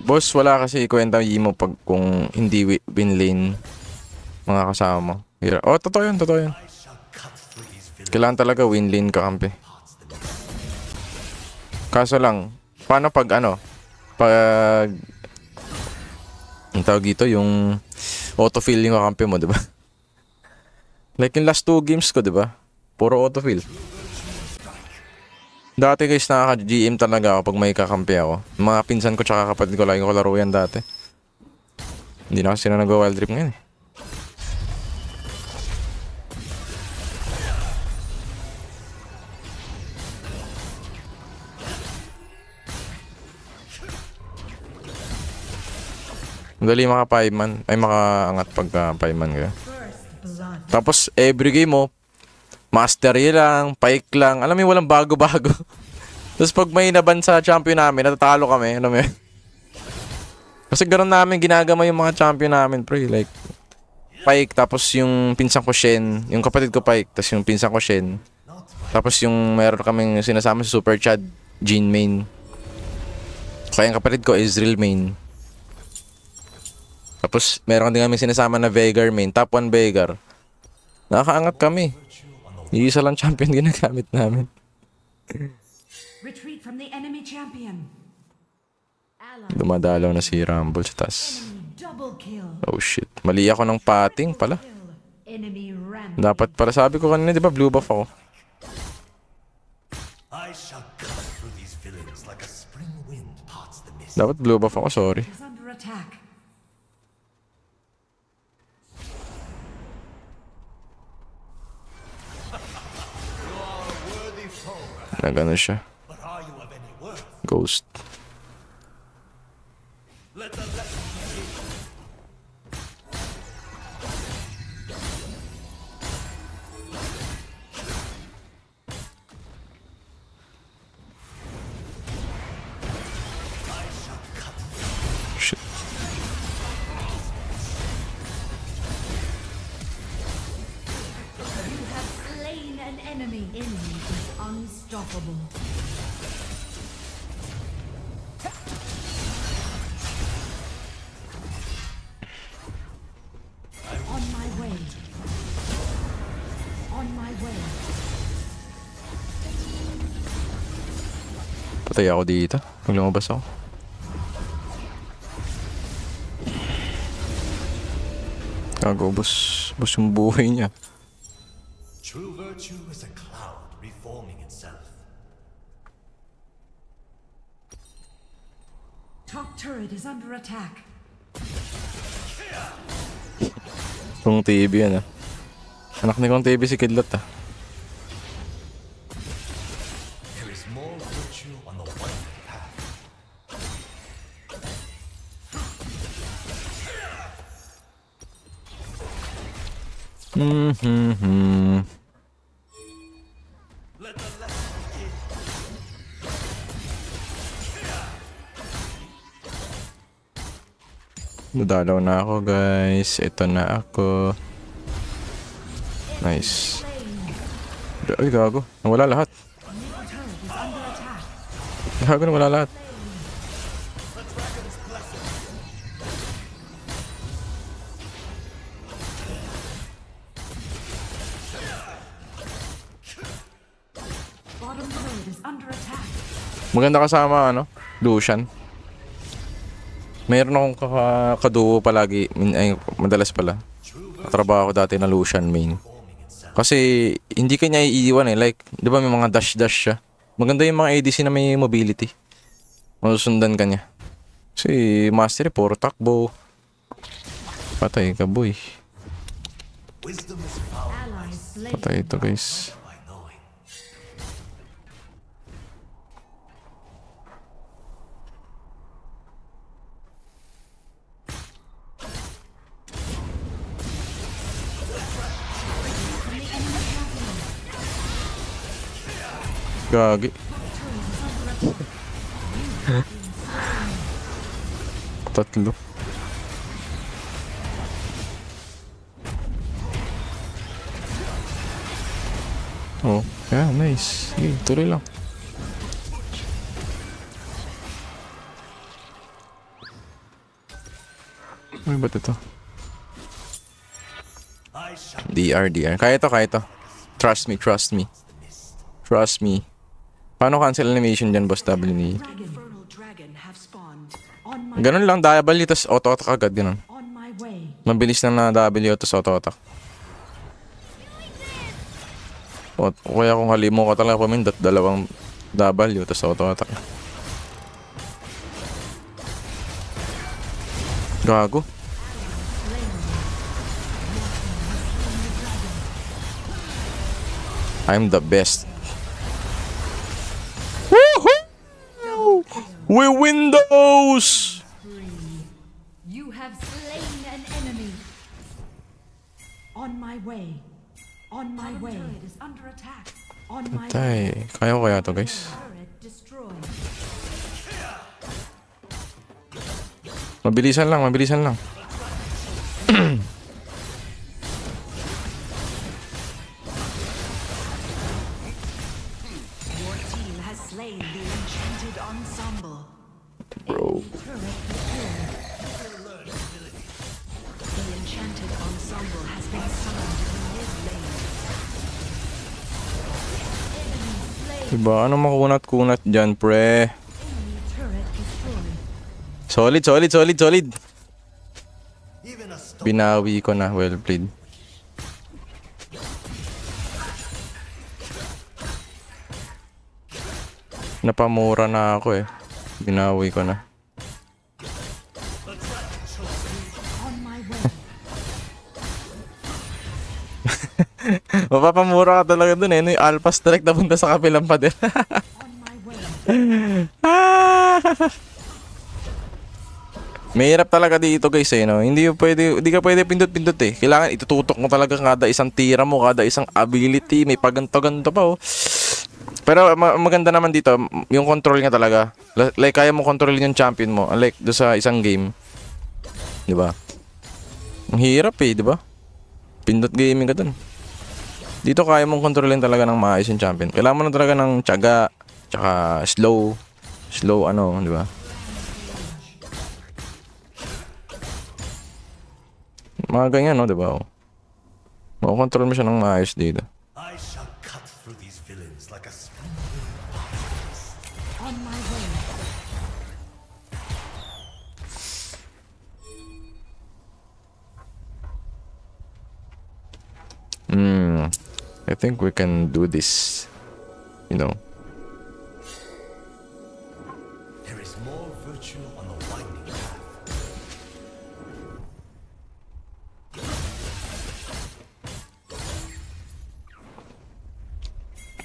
Boss, wala kasi ikwenta mo pag kung hindi win lane mga kasama mo. Oh, totoo yun, totoo yun. Kailangan talaga win lane kakampi. Kaso lang, paano pag ano? Pag ang tawag dito, yung autofill yung kakampi mo, di ba? Like yung last 2 games ko, di ba? Puro autofill. Dati guys, nakaka-GM talaga ako pag may kakampi ako. Mga pinsan ko tsaka kapatid ko, lagi ko laro yan dati. Hindi na kasi na nag-wild trip ngayon eh. Madali maka 5 man. Ay makaangat pagka 5 man ka. Tapos every game mo, mastery lang, pike lang. Alam mo walang bago-bago. Tapos pag may naban sa champion namin, natatalo kami. Alam mo yun? Kasi ganoon namin ginagama yung mga champion namin, pre. Like, pike, tapos yung pinsan ko Shen. Yung kapatid ko pike, tapos yung pinsan ko Shen. Tapos yung meron kaming sinasama sa Super Chad, Jhin main. Kaya yung kapatid ko, Ezreal main. Tapos meron din kami sinasama na Veigar main, top 1 Veigar. Nakakaangat kami. Iisa lang champion ginagamit namin. Retreat from the enemy champion. Dumadalaw na si Rumble sa taas. Oh shit. Mali ako ng pating pala. Dapat pala sabi ko kanina, di ba blue buff ako? Dapat blue buff ako, sorry. Nagano siya. Ghost. Shit. You have slain an enemy. Enemy is unstoppable. On my way. On my way. Patay ako dito. Pag lumabas ako. Gago, boss yung buhay niya. True virtue is a cloud reforming itself. Top turret is under attack. Kung TV yan ah. Anak ni Kong TV si Kidlat ah. There is more virtue on the white path. Nadalaw na ako guys. Ito na ako. Nice. Ay gago. Nawala lahat. Gago, nawala lahat. Bottom turret is under attack. Maganda kasama ano, Lucian. Mayroon akong kaduo palagi, ay madalas pala. Trabaho ko dati na Lucian main. Kasi hindi kanya iiwan eh, like, 'di ba may mga dash siya. Maganda yung mga ADC na may mobility. Masusundan kanya. Kasi mastery puro takbo. Patay ka boy. Wisdom is found Allies slain. Patay ito guys. by knowing. Gagi. Tatlo. Oh, yeah, nice. Sige, tuloy lang. Ay, ba't ito? I shall DR. Kaya to. Trust me. Trust me. Paano cancel animation dyan, Boss W ni? Infernal dragon have spawned. On my Ganun lang, W, tas auto-attack agad, ganun. on my way. Mabilis na W, tas auto-attack. O kaya kung halimo ka talaga pamindot, dalawang W, tas auto-attack. Gago. I'm the best. Woohoo! We win those! You have slain an enemy. On my way. On my way. Turret is under attack. On my way. Tay, kaya ko kaya to, guys. Turret destroyed. Mabilisan lang. Your team has slain the enchanted ensemble. Bro. Turret destroyed. The enchanted ensemble has been summoned to the mid lane. Diba? Ano makunat-kunat dyan, pre? Enemy turret destroyed. Solid. even a stone. Binawi ko na. Well played. Napamura na ako eh. Binawi ko na. On my way. Mapapamura ka talaga dun eh. Yung Alpha Strike na punta sa kapilang pader. On my way. Mahirap talaga dito guys eh, no? Hindi ka pwede pindot-pindot eh. Kailangan itututok mo talaga kada isang tira mo, kada isang ability, may paganto-ganto pa oh. Pero maganda naman dito, yung control niya talaga. Like kaya mo kontrolin yung champion mo, unlike do sa isang game. 'Di ba? Ang hirap eh, 'di ba? Pindot gaming ka dun. Dito kaya mong kontrolin talaga ng maayos yung champion. Kailangan mo na talaga ng tiyaga, tsaka slow ano, 'di ba? Mga ganyan, no, 'di ba? Makokontrol mo siya ng maayos dito. I shall cut through these villains like a spear. On my way. I think we can do this. You know. There is more virtue on the winding path.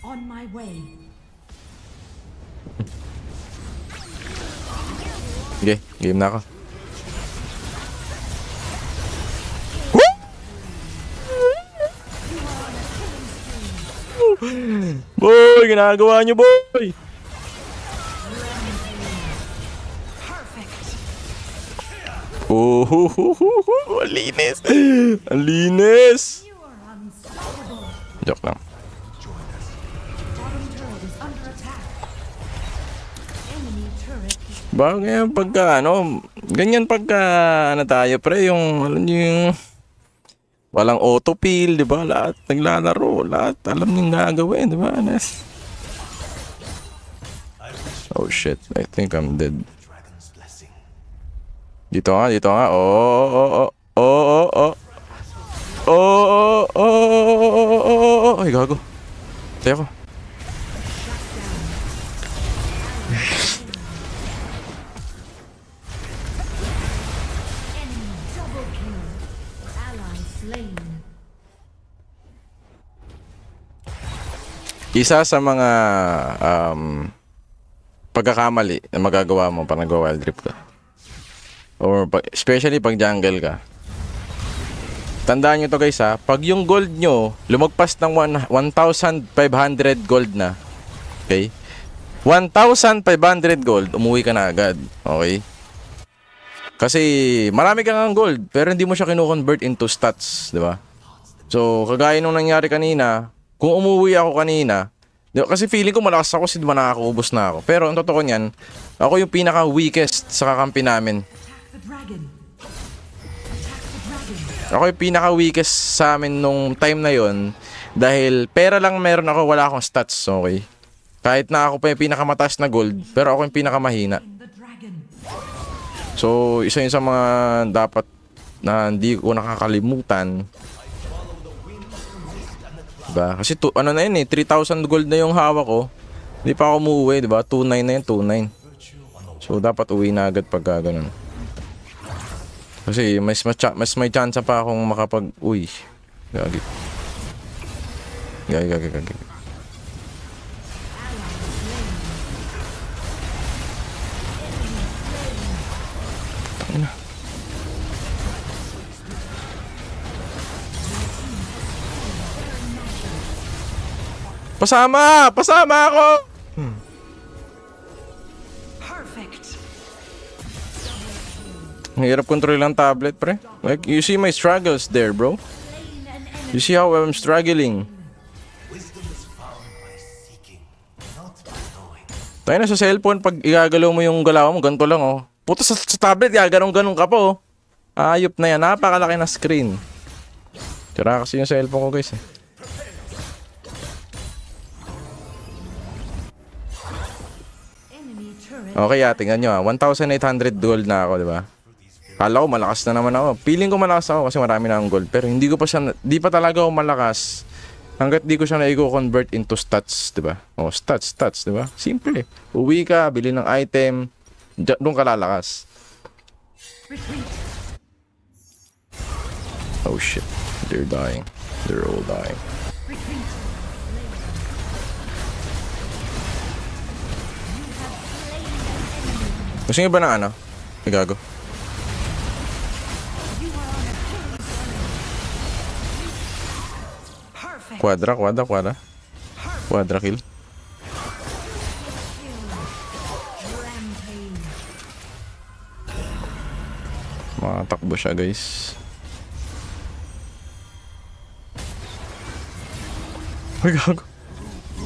On my way. Okay, game na ako. Boy, ginagawa niyo, boy! Oh, ang linis! Ang linis! You are unstoppable. Joke lang. Bottom turret is under attack. Enemy turret is Bagay pagka ganyan pagka tayo pre, yung alam niyo yung walang autofill, 'di ba? Lahat naglalaro, lahat alam niyo gagawin, 'di ba? Oh shit, I think I'm dead. Dragon's blessing. Dito nga. Oh. Ay, gago. Tayo ko. Enemy double kill. Ally slain. Isa sa mga pagkakamali na magagawa mo pag nag-wild trip ka. Or especially pag jungle ka. Tandaan nyo to guys ha, pag yung gold nyo lumagpas ng 1,500 gold na, okay? 1,500 gold, umuwi ka na agad, okay? Kasi marami kang gold, pero hindi mo siya kino-convert into stats, di ba? So, kagaya nung nangyari kanina, kung umuwi ako kanina, kasi feeling ko malakas ako kasi diba nakakaubos na ako. Pero ang totoo niyan, ako yung pinaka-weakest sa kakampi namin. attack the dragon. Ako yung pinaka-weakest sa amin nung time na yon dahil pera lang meron ako, wala akong stats, okay? Kahit na ako pa yung pinakamataas na gold, pero ako yung pinakamahina. The dragon. So, isa yun sa mga dapat na hindi ko nakakalimutan. Diba? Kasi ano na yun eh, 3,000 gold na yung hawak ko. Hindi pa ako umuwi, diba? 2,900 na yun, 2,900. So, dapat uwi na agad pagka ganun. Kasi mas may chance pa akong makapag... Uy. Gagi. Gagi. Tangina. Pasama! Pasama ako! Perfect. Ang hirap control ng tablet, pre. Like, you see my struggles there, bro. You see how I'm struggling. Wisdom is found by seeking, not by knowing. Tayo na sa cellphone, pag igagalaw mo yung galaw mo, ganito lang, oh. Puto sa tablet, gaganong-ganong ka po, oh. Ayop na yan, napakalaki na screen. Tira kasi yung cellphone ko, guys, eh. Enemy turret. Okay, tingnan nyo, 1,800 gold na ako, di ba? Kala ko malakas na naman ako. Feeling ko malakas ako kasi marami na akong gold. Pero hindi ko pa siya, di pa talaga ako malakas hanggat di ko siya na-convert into stats, di ba? Oh, stats, di ba? Simple. Uwi ka, bili ng item, doon ka lalakas. Oh shit, they're dying. They're all dying. Gusto nyo ba ng ano? Igago. Perfect. Quadra kill. Makatakbo siya, guys. Ay, gago.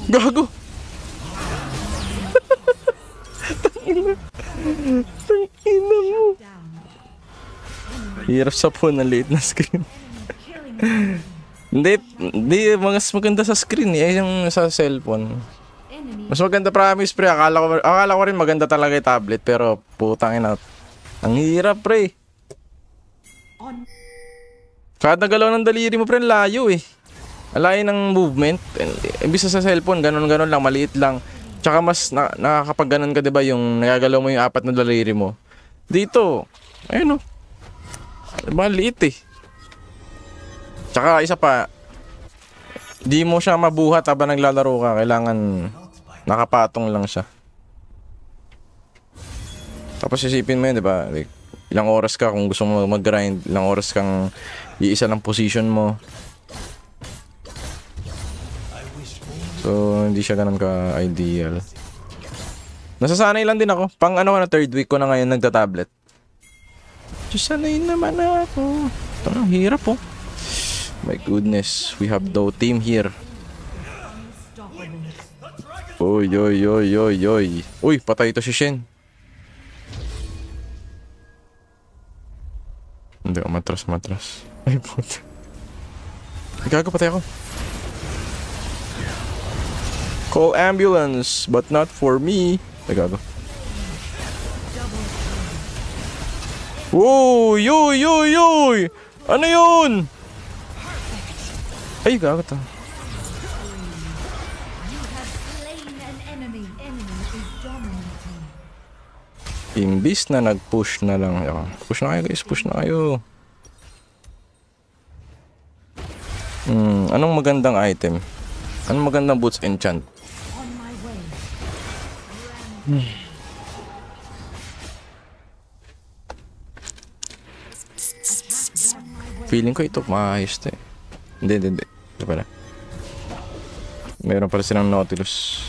Gago! Tangina mo. Hirap sa phone, ang liit na screen. Hindi, mas maganda sa screen eh, yung sa cellphone. Enemy. Mas maganda, promise, pre. Akala ko rin maganda talaga yung tablet, pero putang ina. Ang hirap, pre. On. Kada galaw ng daliri mo, pre, ang layo eh. Ang layo ng movement. Imbis sa cellphone, ganun-ganun lang, maliit lang. Tsaka mas nakakapag ganun ka, diba, yung nagagalaw mo yung 4 na daliri mo. Dito, ayun o. Maliit eh. Tsaka isa pa, di mo siya mabuhat habang naglalaro ka. Kailangan nakapatong lang siya. Tapos isipin mo yun, diba? Like, ilang oras ka kung gusto mo mag-grind. Ilang oras kang iisa ng position mo. So, hindi siya ganun ka-ideal. Nasasanay lang din ako. Pang ano na, 3rd week ko na ngayon nagta-tablet. Sanay naman ako. Ito na, hirap oh. My goodness, we have no team here. Oy. Uy, patay ito si Shen. Hindi, matras. Ay, puta. Gago, patay ako. Call ambulance, but not for me. Ay, gago. Whoa, yoy! Ano yun? Ay, gago to. Slain an enemy. Enemy is dominating. Imbis na nag-push na lang. Push na kayo, guys. Push na kayo. Anong magandang item? Anong magandang boots enchant? On my way. Feeling ko ito maayos to eh. Hindi. Ito pala. Meron pala silang Nautilus.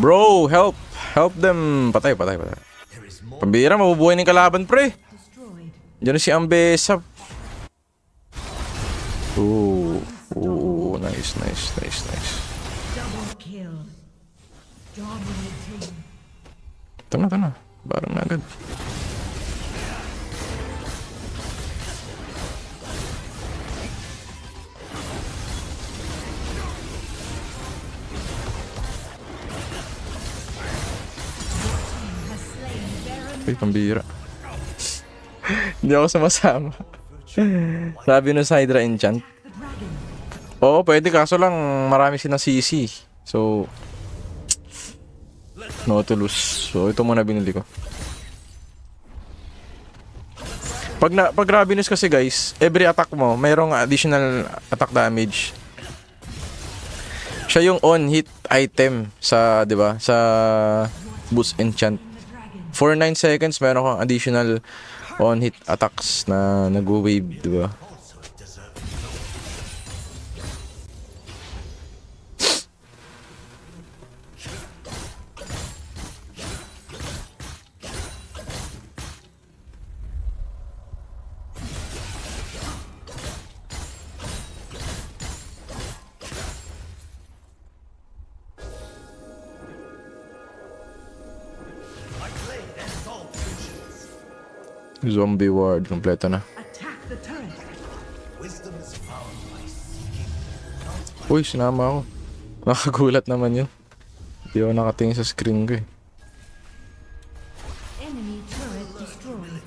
Bro, help! Help them! Patay. Pambira, mabubuhay ng kalaban, pre! Destroyed. Diyan na si Ambesa. Ooh, nice. Double kill. Ito na. Barang na agad. Ay, pambira. Hindi ako sumasama. Sabi no Hydra enchant. Oo, pwede kaso lang marami sinasisi. So, Nautilus. So, ito muna binili ko. Pag Ravenous kasi guys, every attack mo, mayroong additional attack damage. Siya yung on-hit item sa, 'di ba? Sa boost enchant. For 9 seconds, meron kang additional on-hit attacks na nag-wave, 'di ba? Zombie ward, kompleto na. Uy, sinama ako. Nakagulat naman yun. Hindi ako nakatingin sa screen ko eh. Enemy turret destroyed.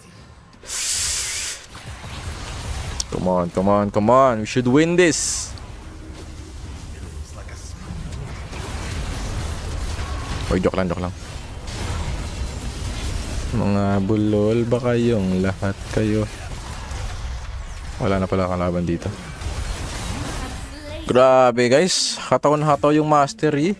Come on. We should win this. Uy, joke lang. Mga bulol ba kayong lahat kayo? Wala na pala kalaban dito. Grabe guys, hataw yung mastery.